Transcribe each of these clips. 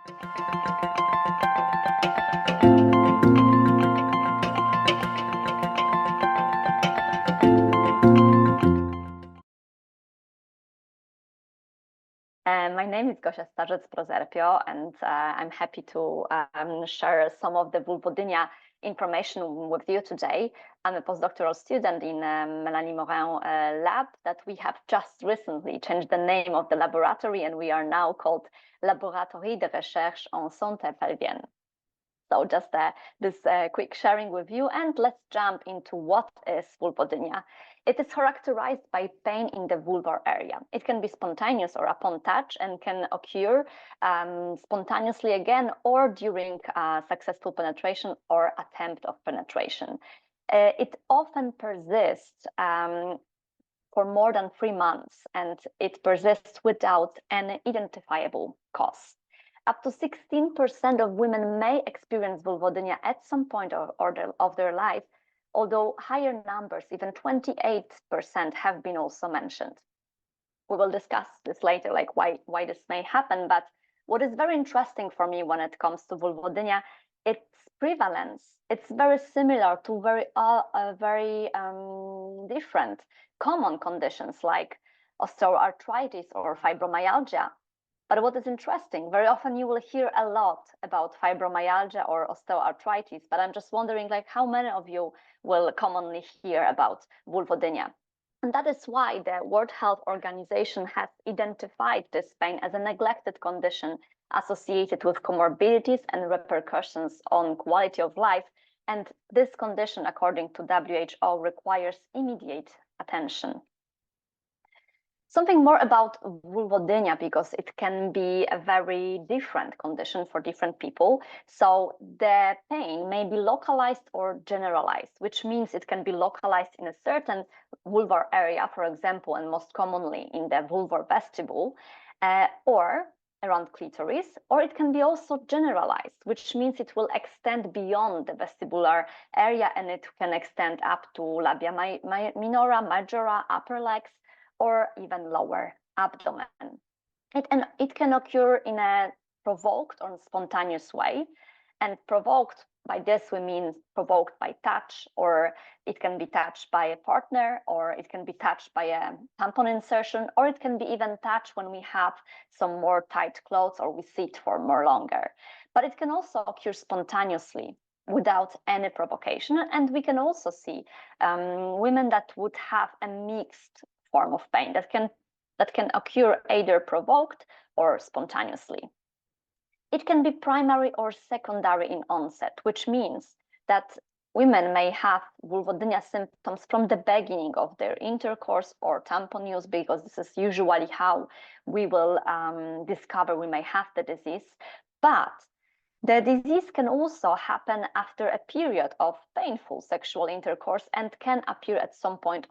My name is Małgorzata Starzec-Proserpio, and I'm happy to share some of the Vulvodynia information with you today. I'm a postdoctoral student in Melanie Morin lab that we have just recently changed the name of the laboratory, and we are now called Laboratoire de Recherche en santé pelvienne. So just this quick sharing with you, and let's jump into what is vulvodynia. It is characterized by pain in the vulvar area. It can be spontaneous or upon touch and can occur spontaneously again or during successful penetration or attempt of penetration. It often persists for more than 3 months, and it persists without any identifiable cause. Up to 16% of women may experience vulvodynia at some point of their life, although higher numbers, even 28%, have been also mentioned. We will discuss this later, like why this may happen, but what is very interesting for me when it comes to vulvodynia, its prevalence. It's very similar to very different common conditions like osteoarthritis or fibromyalgia. But what is interesting, very often you will hear a lot about fibromyalgia or osteoarthritis, but I'm just wondering, like, how many of you will commonly hear about vulvodynia? And that is why the World Health Organization has identified this pain as a neglected condition associated with comorbidities and repercussions on quality of life. And this condition, according to WHO, requires immediate attention. Something more about vulvodynia, because it can be a very different condition for different people. So the pain may be localized or generalized, which means it can be localized in a certain vulvar area, for example, and most commonly in the vulvar vestibule, or around clitoris, or it can be also generalized, which means it will extend beyond the vestibular area and it can extend up to labia minora, majora, upper legs, or even lower abdomen. It can occur in a provoked or spontaneous way. And provoked, by this we mean provoked by touch, or it can be touched by a partner, or it can be touched by a tampon insertion, or it can be even touched when we have some more tight clothes or we sit for more longer. But it can also occur spontaneously without any provocation. And we can also see women that would have a mixed form of pain that can occur either provoked or spontaneously. It can be primary or secondary in onset, which means that women may have vulvodynia symptoms from the beginning of their intercourse or tampon use, because this is usually how we will discover we may have the disease. But the disease can also happen after a period of painful sexual intercourse and can appear at some point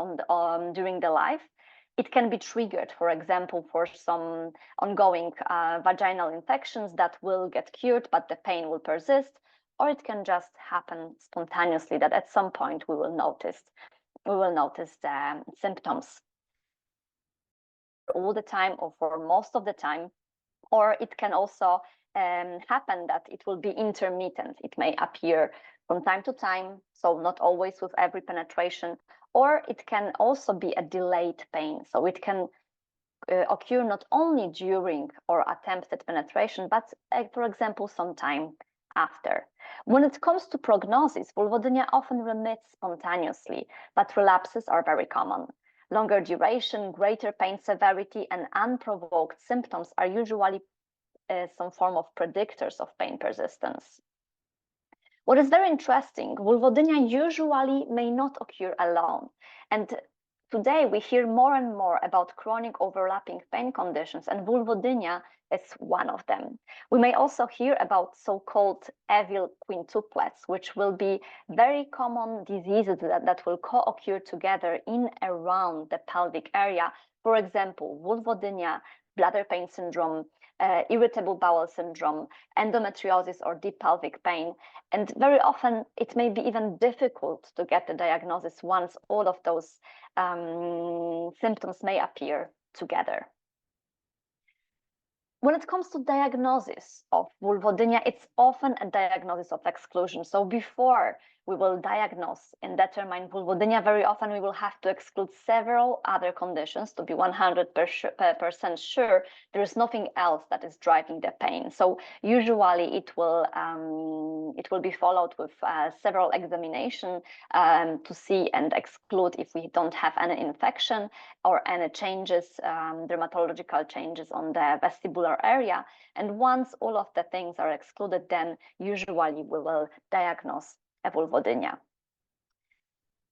during the life. It can be triggered, for example, for some ongoing vaginal infections that will get cured, but the pain will persist, or it can just happen spontaneously that at some point we will notice the symptoms all the time or for most of the time, or it can also happen that it will be intermittent. It may appear from time to time, so not always with every penetration, or it can also be a delayed pain. So it can occur not only during or attempted penetration, but for example, sometime after. When it comes to prognosis, vulvodynia often remits spontaneously, but relapses are very common. Longer duration, greater pain severity, and unprovoked symptoms are usually some form of predictors of pain persistence. What is very interesting, vulvodynia usually may not occur alone. And today we hear more and more about chronic overlapping pain conditions, and vulvodynia is one of them. We may also hear about so-called evil quintuplets, which will be very common diseases that will co-occur together in around the pelvic area. For example, vulvodynia, bladder pain syndrome, irritable bowel syndrome, endometriosis, or deep pelvic pain. And very often it may be even difficult to get the diagnosis once all of those symptoms may appear together. When it comes to diagnosis of vulvodynia, it's often a diagnosis of exclusion. So before we will diagnose and determine vulvodynia, very often we will have to exclude several other conditions to be 100% sure there is nothing else that is driving the pain. So usually it will be followed with several examinations to see and exclude if we don't have any infection or any changes, dermatological changes on the vestibular area. And once all of the things are excluded, then usually we will diagnose a vulvodynia.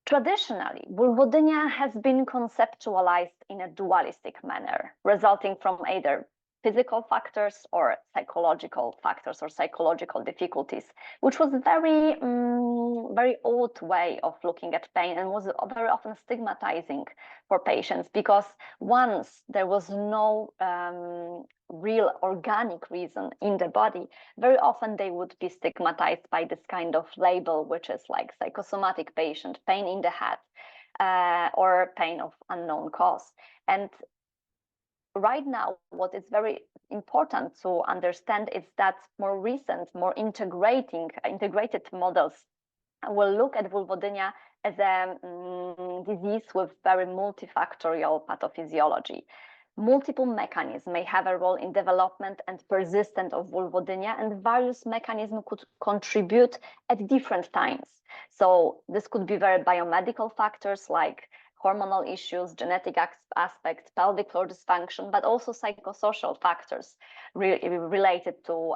Traditionally, vulvodynia has been conceptualized in a dualistic manner, resulting from either physical factors or psychological factors or psychological difficulties, which was very, very old way of looking at pain and was very often stigmatizing for patients, because once there was no real organic reason in the body, very often they would be stigmatized by this kind of label, which is like psychosomatic patient, pain in the head, or pain of unknown cause. And right now, what is very important to understand is that more recent, more integrated models will look at vulvodynia as a disease with very multifactorial pathophysiology. Multiple mechanisms may have a role in development and persistence of vulvodynia, and various mechanisms could contribute at different times. So this could be very biomedical factors like hormonal issues, genetic aspects, pelvic floor dysfunction, but also psychosocial factors related to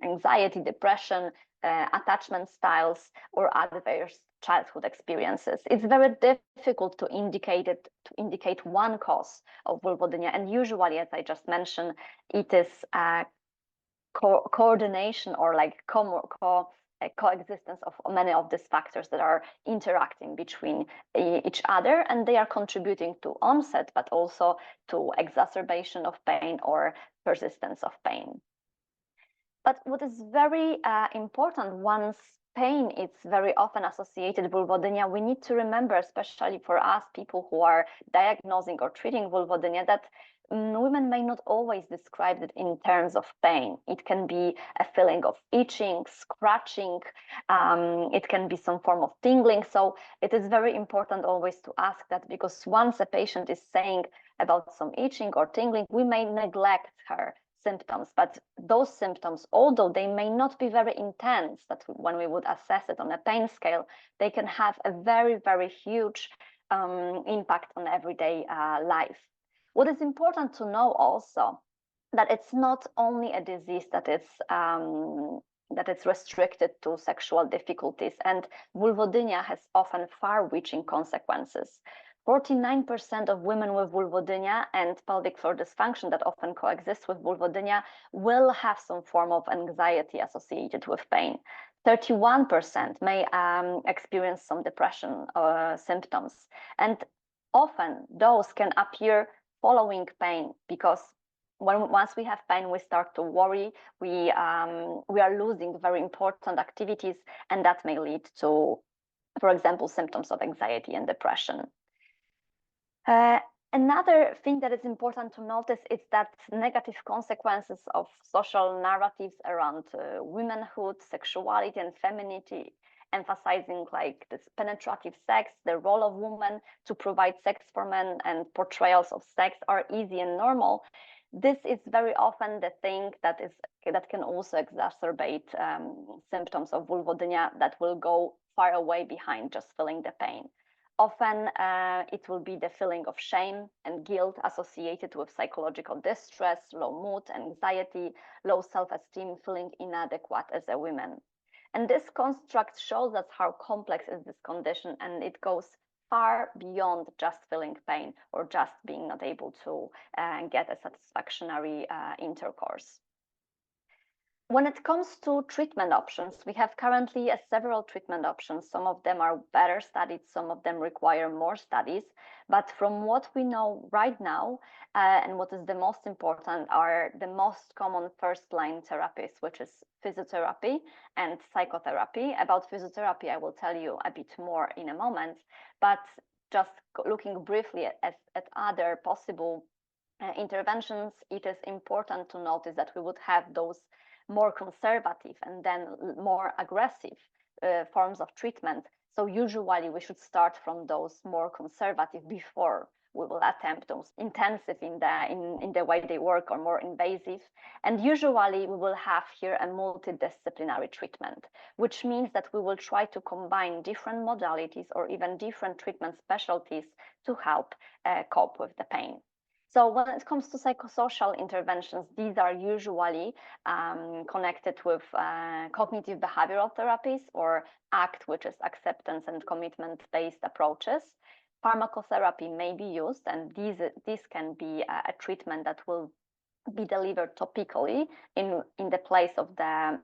anxiety, depression, attachment styles, or adverse childhood experiences. It's very difficult to indicate one cause of vulvodynia, and usually, as I just mentioned, it is coordination or like coexistence of many of these factors that are interacting between each other, and they are contributing to onset, but also to exacerbation of pain or persistence of pain. But what is very important, once pain is very often associated with vulvodynia, we need to remember, especially for us, people who are diagnosing or treating vulvodynia, that women may not always describe it in terms of pain. It can be a feeling of itching, scratching, it can be some form of tingling. So it is very important always to ask that, because once a patient is saying about some itching or tingling, we may neglect her symptoms, but those symptoms, although they may not be very intense, that when we would assess it on a pain scale, they can have a very, very huge impact on everyday life. What is important to know also, that it's not only a disease that it's restricted to sexual difficulties, and vulvodynia has often far-reaching consequences. 49% of women with vulvodynia and pelvic floor dysfunction that often coexist with vulvodynia will have some form of anxiety associated with pain. 31% may experience some depression symptoms, and often those can appear following pain, because once we have pain, we start to worry, we are losing very important activities, and that may lead to, for example, symptoms of anxiety and depression. Another thing that is important to notice is that negative consequences of social narratives around womanhood, sexuality, and femininity, emphasizing like this penetrative sex, the role of women to provide sex for men, and portrayals of sex are easy and normal. This is very often the thing that can also exacerbate symptoms of vulvodynia that will go far away behind just feeling the pain. Often it will be the feeling of shame and guilt associated with psychological distress, low mood, anxiety, low self-esteem, feeling inadequate as a woman. And this construct shows us how complex is this condition, and it goes far beyond just feeling pain or just being not able to get a satisfactory intercourse. When it comes to treatment options, we have currently several treatment options. Some of them are better studied, some of them require more studies. But from what we know right now, and what is the most important, are the most common first-line therapies, which is physiotherapy and psychotherapy. About physiotherapy, I will tell you a bit more in a moment. But just looking briefly at other possible interventions, it is important to notice that we would have those more conservative and then more aggressive forms of treatment. So usually we should start from those more conservative before we will attempt those intensive in the way they work or more invasive. And usually we will have here a multidisciplinary treatment, which means that we will try to combine different modalities or even different treatment specialties to help cope with the pain. So when it comes to psychosocial interventions, these are usually connected with cognitive behavioral therapies or ACT, which is acceptance and commitment-based approaches. Pharmacotherapy may be used, and these can be a treatment that will be delivered topically in the place of the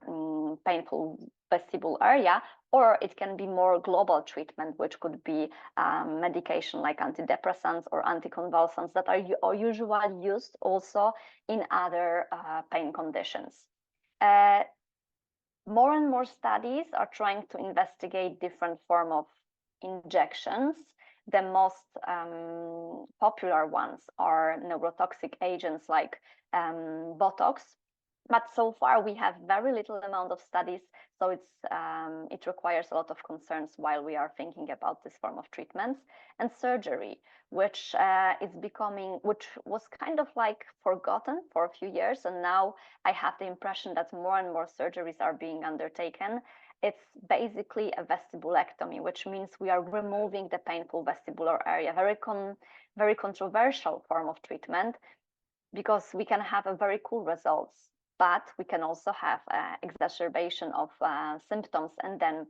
painful vestibule area, or it can be more global treatment, which could be medication like antidepressants or anticonvulsants that are usually used also in other pain conditions. More and more studies are trying to investigate different forms of injections. The most popular ones are neurotoxic agents like Botox, but so far we have very little amount of studies, so it requires a lot of concerns while we are thinking about this form of treatments. And surgery, which was kind of like forgotten for a few years, and now I have the impression that more and more surgeries are being undertaken. It's basically a vestibulectomy, which means we are removing the painful vestibular area. Very controversial form of treatment, because we can have a very cool results, but we can also have exacerbation of symptoms, and then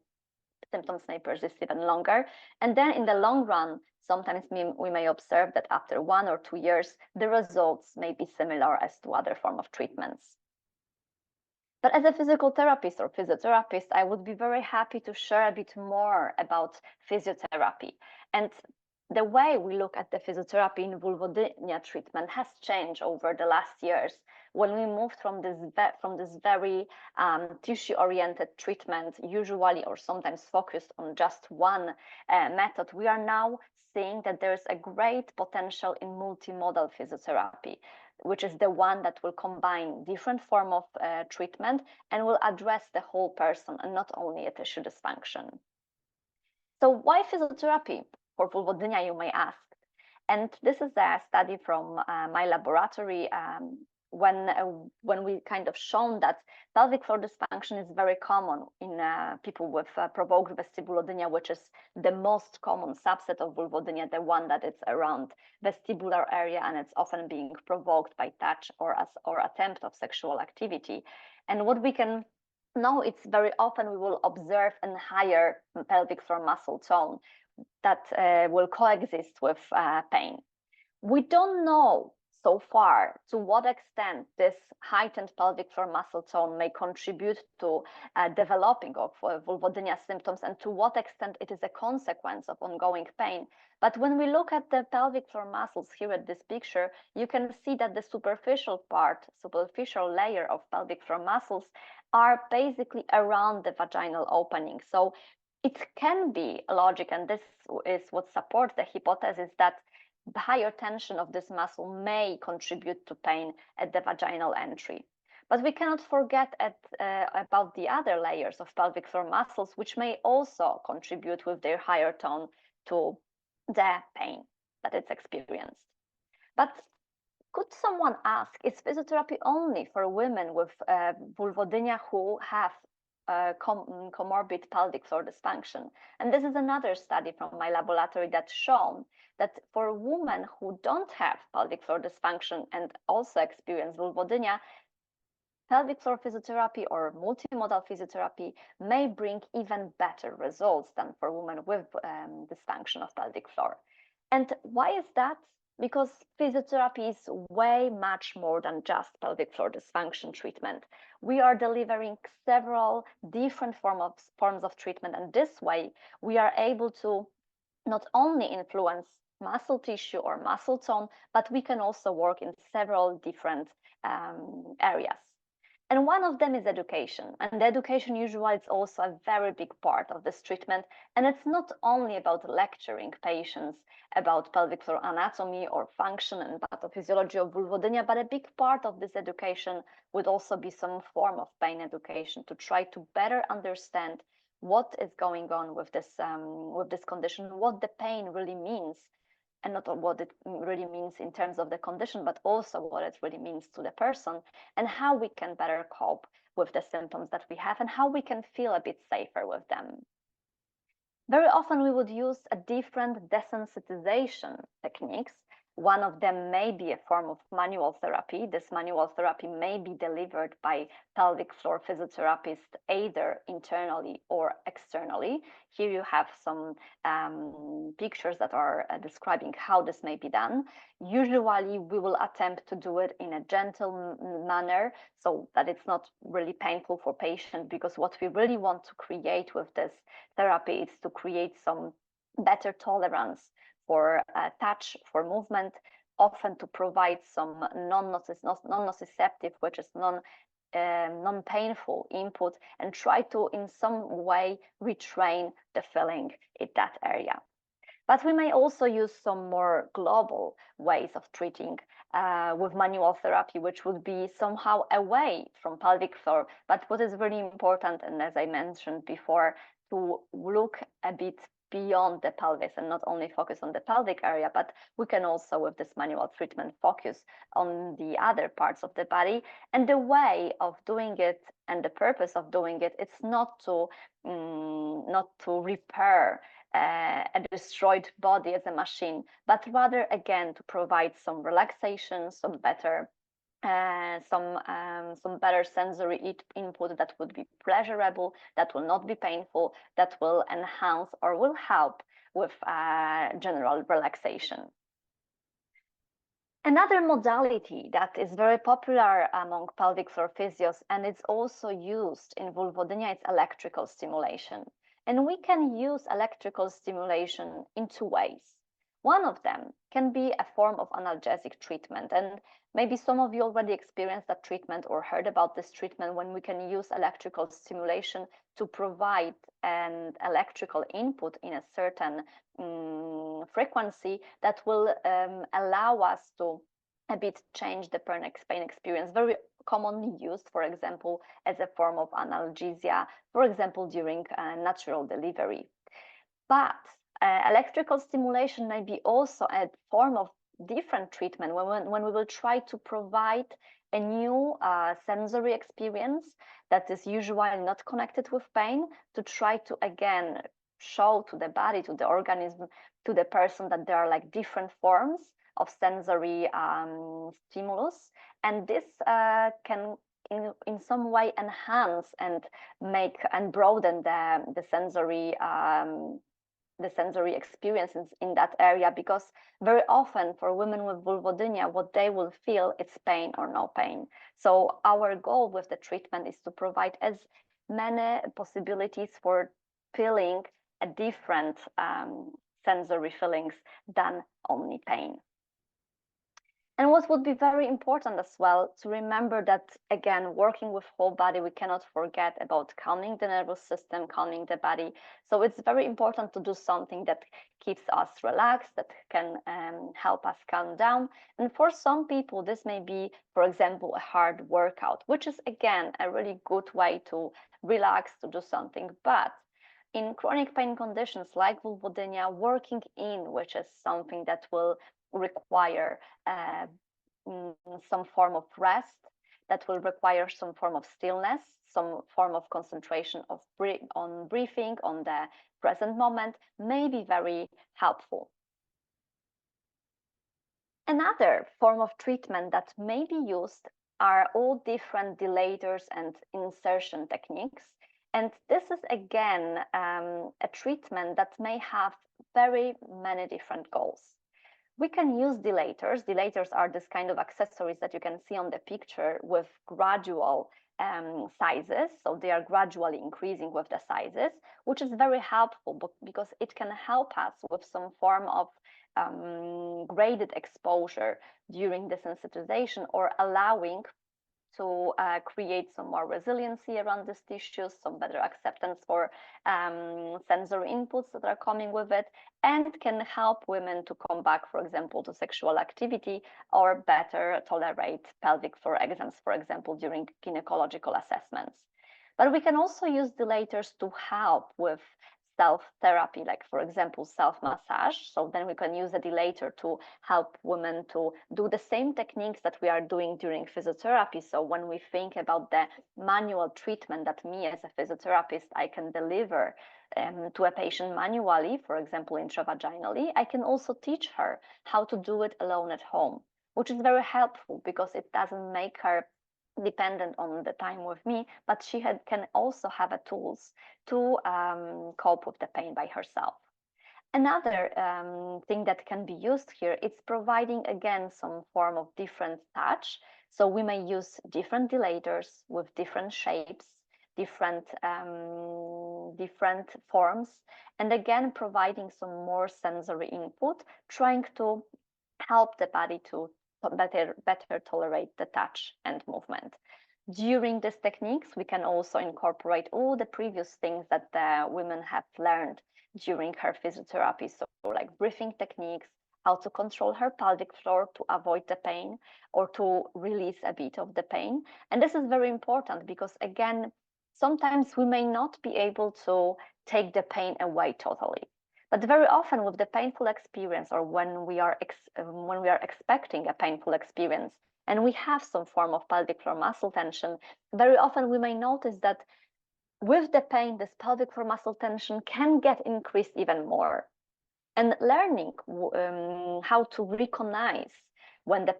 symptoms may persist even longer. And then in the long run, sometimes we may observe that after 1 or 2 years, the results may be similar as to other form of treatments. But as a physical therapist or physiotherapist, I would be very happy to share a bit more about physiotherapy. And the way we look at the physiotherapy in vulvodynia treatment has changed over the last years. When we moved from this very tissue-oriented treatment, usually or sometimes focused on just one method, we are now seeing that there's a great potential in multimodal physiotherapy, which is the one that will combine different form of treatment and will address the whole person and not only a tissue dysfunction. So why physiotherapy for vulvodynia, you may ask? And this is a study from my laboratory when we kind of shown that pelvic floor dysfunction is very common in people with provoked vestibulodynia, which is the most common subset of vulvodynia, the one that is around vestibular area, and it's often being provoked by touch or attempt of sexual activity. And what we can know, it's very often we will observe a higher pelvic floor muscle tone that will coexist with pain. We don't know so far to what extent this heightened pelvic floor muscle tone may contribute to developing of vulvodynia symptoms, and to what extent it is a consequence of ongoing pain. But when we look at the pelvic floor muscles here at this picture, you can see that the superficial layer of pelvic floor muscles are basically around the vaginal opening. So it can be logic, and this is what supports the hypothesis that the higher tension of this muscle may contribute to pain at the vaginal entry. But we cannot forget about the other layers of pelvic floor muscles, which may also contribute with their higher tone to the pain that is experienced. But could someone ask, is physiotherapy only for women with vulvodynia who have comorbid pelvic floor dysfunction? And this is another study from my laboratory that's shown that for women who don't have pelvic floor dysfunction and also experience vulvodynia, pelvic floor physiotherapy or multimodal physiotherapy may bring even better results than for women with dysfunction of pelvic floor. And why is that? Because physiotherapy is way much more than just pelvic floor dysfunction treatment. We are delivering several different forms of treatment, and this way we are able to not only influence muscle tissue or muscle tone, but we can also work in several different areas. And one of them is education. And the education usually is also a very big part of this treatment. And it's not only about lecturing patients about pelvic floor anatomy or function and pathophysiology of vulvodynia, but a big part of this education would also be some form of pain education to try to better understand what is going on with this condition, what the pain really means, and not what it really means in terms of the condition, but also what it really means to the person, and how we can better cope with the symptoms that we have and how we can feel a bit safer with them. Very often we would use a different desensitization techniques. One of them may be a form of manual therapy. This manual therapy may be delivered by pelvic floor physiotherapists either internally or externally. Here you have some pictures that are describing how this may be done. Usually we will attempt to do it in a gentle manner so that it's not really painful for patient, because what we really want to create with this therapy is to create some better tolerance for touch, for movement, often to provide some non-nociceptive, which is non-painful input, and try to in some way retrain the feeling in that area. But we may also use some more global ways of treating with manual therapy, which would be somehow away from pelvic floor. But what is really important, and as I mentioned before, to look a bit beyond the pelvis and not only focus on the pelvic area, but we can also with this manual treatment focus on the other parts of the body. And the way of doing it and the purpose of doing it, it's not to repair a destroyed body as a machine, but rather again to provide some relaxation, some better sensory input that would be pleasurable, that will not be painful, that will enhance or will help with general relaxation. Another modality that is very popular among pelvic floor physios, and it's also used in vulvodynia, is electrical stimulation. And we can use electrical stimulation in two ways. One of them can be a form of analgesic treatment, and maybe some of you already experienced that treatment or heard about this treatment, when we can use electrical stimulation to provide an electrical input in a certain frequency that will allow us to a bit change the pain experience. Very commonly used, for example, as a form of analgesia, for example, during natural delivery. But electrical stimulation may be also a form of different treatment when we will try to provide a new sensory experience that is usually not connected with pain, to try to again show to the body, to the organism, to the person that there are like different forms of sensory stimulus, and this can in some way enhance and make and broaden the sensory experiences in that area, because very often for women with vulvodynia, what they will feel is pain or no pain. So our goal with the treatment is to provide as many possibilities for feeling a different sensory feelings than only pain. And what would be very important as well to remember that, again, working with whole body, we cannot forget about calming the nervous system, calming the body. So it's very important to do something that keeps us relaxed, that can help us calm down. And for some people, this may be, for example, a hard workout, which is, again, a really good way to relax, to do something. But in chronic pain conditions like vulvodynia, working in, which is something that will require some form of rest, that will require some form of stillness, some form of concentration on breathing, on the present moment, may be very helpful. Another form of treatment that may be used are all different dilators and insertion techniques. And this is again a treatment that may have very many different goals. We can use dilators. Dilators are this kind of accessories that you can see on the picture with gradual sizes. So they are gradually increasing with the sizes, which is very helpful because it can help us with some form of graded exposure during the sensitization, or allowing to create some more resiliency around these tissues, some better acceptance for sensory inputs that are coming with it, and can help women to come back, for example, to sexual activity or better tolerate pelvic floor exams, for example, during gynecological assessments. But we can also use dilators to help with self-therapy, like, for example, self-massage. So then we can use a dilator to help women to do the same techniques that we are doing during physiotherapy. So when we think about the manual treatment that me as a physiotherapist, I can deliver to a patient manually, for example, intravaginally, I can also teach her how to do it alone at home, which is very helpful because it doesn't make her dependent on the time with me, but she can also have a tools to cope with the pain by herself. Another thing that can be used here is providing, again, some form of different touch. So we may use different dilators with different shapes, different forms, and again, providing some more sensory input, trying to help the body to better tolerate the touch and movement. During these techniques, we can also incorporate all the previous things that the women have learned during her physiotherapy. So like breathing techniques, how to control her pelvic floor to avoid the pain or to release a bit of the pain. And this is very important because, again, sometimes we may not be able to take the pain away totally. But very often with the painful experience, or when we are expecting a painful experience and we have some form of pelvic floor muscle tension, very often we may notice that with the pain, this pelvic floor muscle tension can get increased even more. And learning how to recognize when the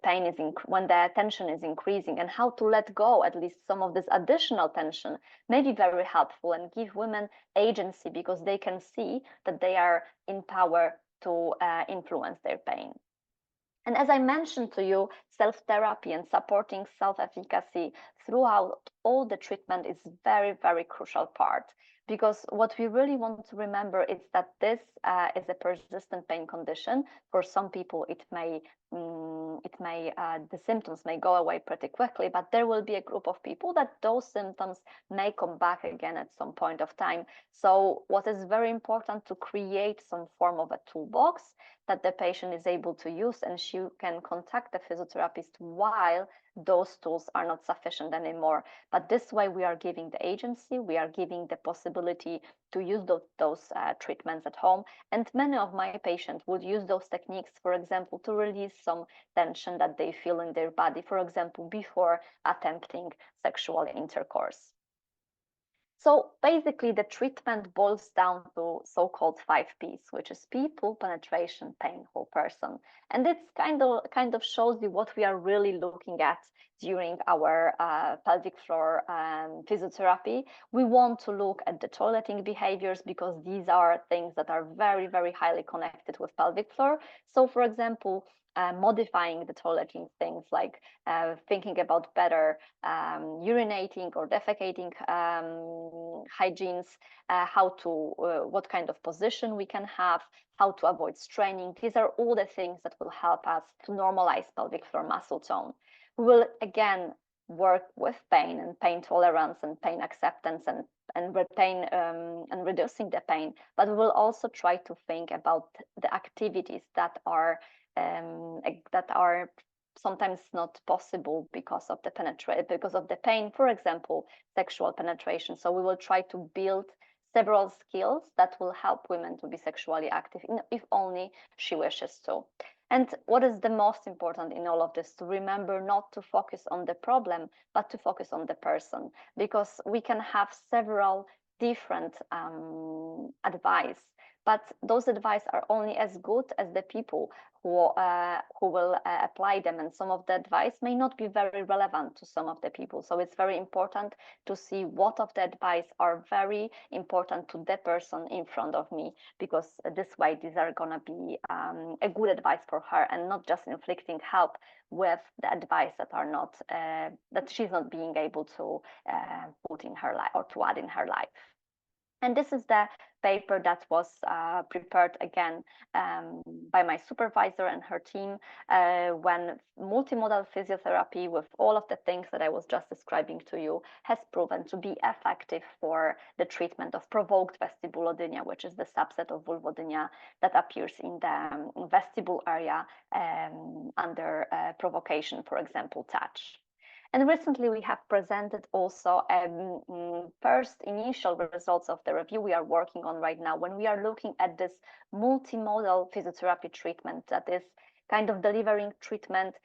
tension is increasing and how to let go at least some of this additional tension may be very helpful and give women agency because they can see that they are in power to influence their pain. And as I mentioned to you, self-therapy and supporting self-efficacy throughout all the treatment is very, very crucial part. Because what we really want to remember is that this is a persistent pain condition. For some people, the symptoms may go away pretty quickly, but there will be a group of people that those symptoms may come back again at some point of time. So what is very important to create some form of a toolbox that the patient is able to use, and she can contact the physiotherapist while those tools are not sufficient anymore. But this way we are giving the agency, we are giving the possibility to use those treatments at home. And many of my patients would use those techniques, for example, to release some tension that they feel in their body, for example, before attempting sexual intercourse. So basically, the treatment boils down to so-called 5 Ps, which is people, penetration, pain, whole person. And it's kind of shows you what we are really looking at during our pelvic floor physiotherapy. We want to look at the toileting behaviors because these are things that are very, very highly connected with pelvic floor. So, for example, modifying the toileting things like thinking about better urinating or defecating hygienes, what kind of position we can have, how to avoid straining. These are all the things that will help us to normalize pelvic floor muscle tone. We will again work with pain and pain tolerance and pain acceptance and reducing the pain, but we will also try to think about the activities that are sometimes not possible because of the pain, for example, sexual penetration. So we will try to build several skills that will help women to be sexually active if only she wishes to. And what is the most important in all of this, to remember not to focus on the problem, but to focus on the person, because we can have several different advice, but those advice are only as good as the people who will apply them, and some of the advice may not be very relevant to some of the people. So it's very important to see what of the advice are very important to the person in front of me, because this way these are gonna be a good advice for her and not just inflicting help with the advice that are not that she's not being able to put in her life or to add in her life. And this is the paper that was prepared again by my supervisor and her team when multimodal physiotherapy with all of the things that I was just describing to you has proven to be effective for the treatment of provoked vestibulodynia, which is the subset of vulvodynia that appears in the vestibule area under provocation, for example, touch. And recently we have presented also first initial results of the review we are working on right now when we are looking at this multimodal physiotherapy treatment that is kind of delivering treatment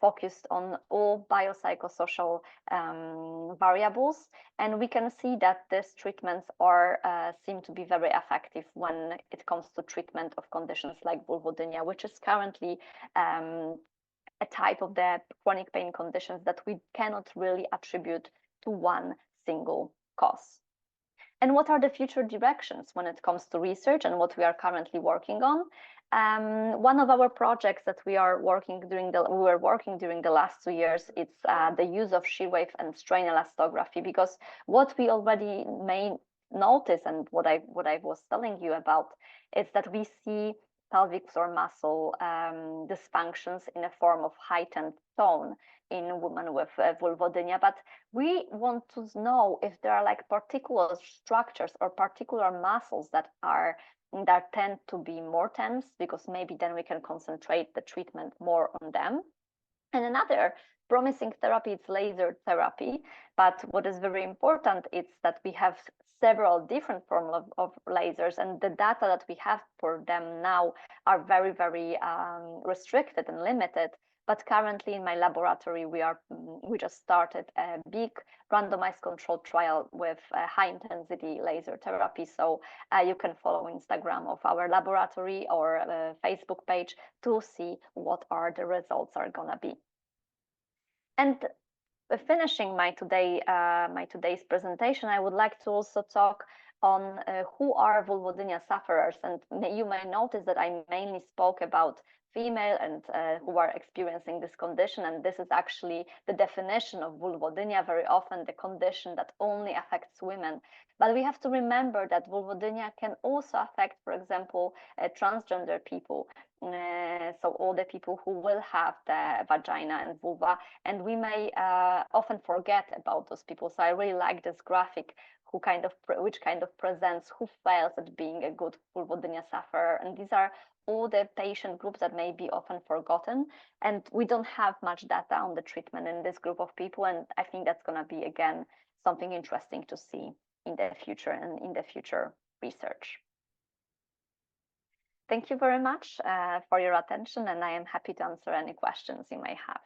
focused on all biopsychosocial variables. And we can see that these treatments are seem to be very effective when it comes to treatment of conditions like vulvodynia, which is currently a type of the chronic pain conditions that we cannot really attribute to one single cause. And what are the future directions when it comes to research and what we are currently working on? One of our projects that we were working during the last 2 years, it's the use of shear wave and strain elastography, because what we already may notice and what I was telling you about is that we see pelvic floor muscle dysfunctions in a form of heightened tone in women with vulvodynia, but we want to know if there are like particular structures or particular muscles that tend to be more tense, because maybe then we can concentrate the treatment more on them. And another promising therapy is laser therapy, but what is very important is that we have several different forms of lasers, and the data that we have for them now are very, very restricted and limited. But currently in my laboratory, we just started a big randomized controlled trial with high intensity laser therapy. So you can follow Instagram of our laboratory or Facebook page to see what are the results are gonna be. And finishing my today's presentation, I would like to also talk on who are vulvodynia sufferers. And you may notice that I mainly spoke about female and who are experiencing this condition. And this is actually the definition of vulvodynia, very often the condition that only affects women. But we have to remember that vulvodynia can also affect, for example, transgender people. So all the people who will have the vagina and vulva, and we may often forget about those people. So I really like this graphic which kind of presents who fails at being a good vulvodynia sufferer. And these are all the patient groups that may be often forgotten, and we don't have much data on the treatment in this group of people. And I think that's going to be, again, something interesting to see in the future and in the future research. Thank you very much for your attention, and I am happy to answer any questions you may have.